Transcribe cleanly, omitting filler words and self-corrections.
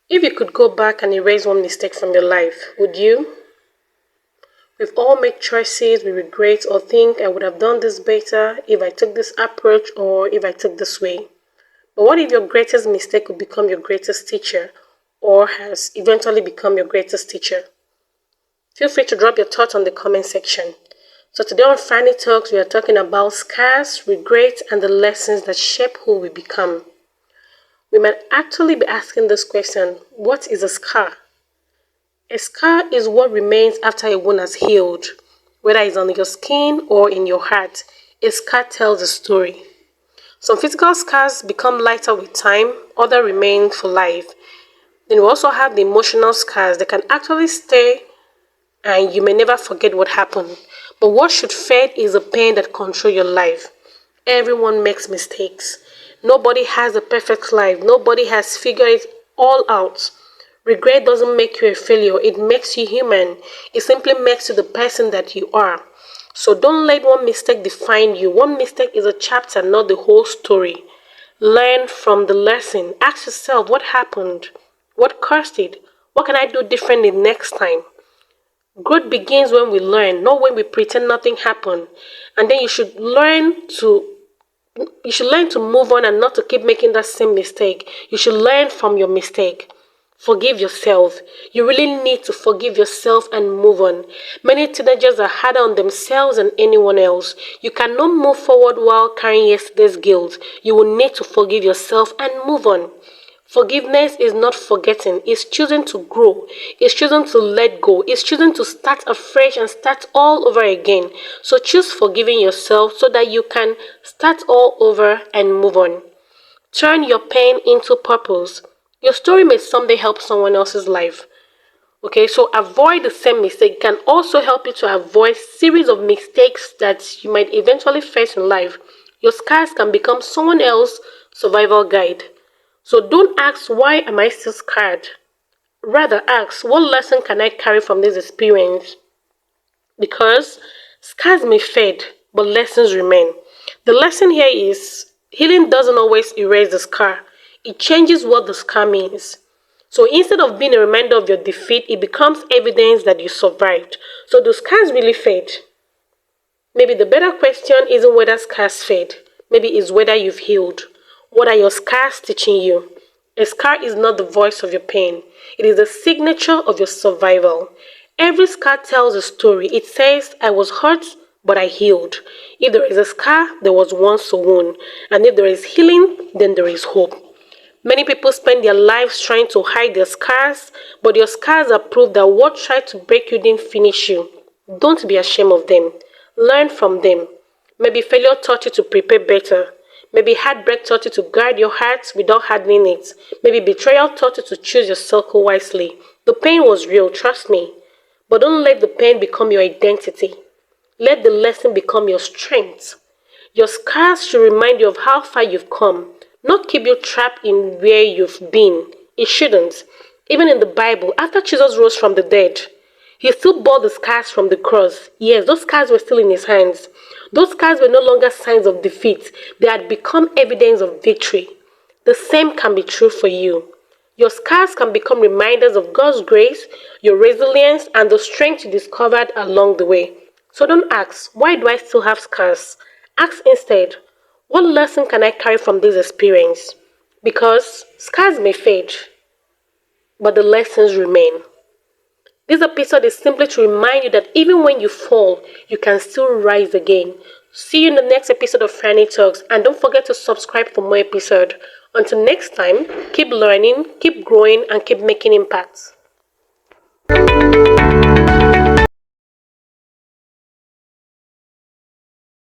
If you could go back and erase one mistake from your life, would you? We've all made choices we regret or think I would have done this better if I took this approach or if I took this way. But what if your greatest mistake would become your greatest teacher or has eventually become your greatest teacher? Feel free to drop your thoughts on the comment section. So today on FRIANI Talks, we are talking about scars, regret, and the lessons that shape who we become. We might actually be asking this question: what is a scar? A scar is what remains after a wound has healed. Whether it's on your skin or in your heart, a scar tells a story. Some physical scars become lighter with time, others remain for life. Then we also have the emotional scars that can actually stay and you may never forget what happened. But what should fade is the pain that controls your life. Everyone makes mistakes. Nobody has a perfect life. Nobody has figured it all out. Regret doesn't make you a failure. It makes you human. It simply makes you the person that you are. So don't let one mistake define you. One mistake is a chapter, not the whole story. Learn from the lesson. Ask yourself what happened, what caused it, what can I do differently next time. Growth begins when we learn, not when we pretend nothing happened. And then you should learn to move on and not to keep making that same mistake. You should learn from your mistake. Forgive yourself. You really need to forgive yourself and move on. Many teenagers are harder on themselves than anyone else. You cannot move forward while carrying yesterday's guilt. You will need to forgive yourself and move on. Forgiveness is not forgetting. It's choosing to grow. It's choosing to let go. It's choosing to start afresh and start all over again. So choose forgiving yourself so that you can start all over and move on. Turn your pain into purpose. Your story may someday help someone else's life. Okay, so avoid the same mistake. It can also help you to avoid series of mistakes that you might eventually face in life. Your scars can become someone else's survival guide. So don't ask, why am I still scarred? Rather ask, what lesson can I carry from this experience? Because scars may fade, but lessons remain. The lesson here is healing doesn't always erase the scar. It changes what the scar means. So instead of being a reminder of your defeat, it becomes evidence that you survived. So do scars really fade? Maybe the better question isn't whether scars fade. Maybe it's whether you've healed. What are your scars teaching you? A scar is not the voice of your pain. It is the signature of your survival. Every scar tells a story. It says, I was hurt, but I healed. If there is a scar, there was once a wound. And if there is healing, then there is hope. Many people spend their lives trying to hide their scars, but your scars are proof that what tried to break you didn't finish you. Don't be ashamed of them. Learn from them. Maybe failure taught you to prepare better. Maybe heartbreak taught you to guard your heart without hardening it. Maybe betrayal taught you to choose your circle wisely. The pain was real, trust me. But don't let the pain become your identity. Let the lesson become your strength. Your scars should remind you of how far you've come, not keep you trapped in where you've been. It shouldn't. Even in the Bible, after Jesus rose from the dead, he still bore the scars from the cross. Yes, those scars were still in his hands. Those scars were no longer signs of defeat. They had become evidence of victory. The same can be true for you. Your scars can become reminders of God's grace, your resilience, and the strength you discovered along the way. So don't ask, why do I still have scars? Ask instead, what lesson can I carry from this experience? Because scars may fade, but the lessons remain. This episode is simply to remind you that even when you fall, you can still rise again. See you in the next episode of FRIANI Talks, and don't forget to subscribe for more episodes. Until next time, keep learning, keep growing, and keep making impacts.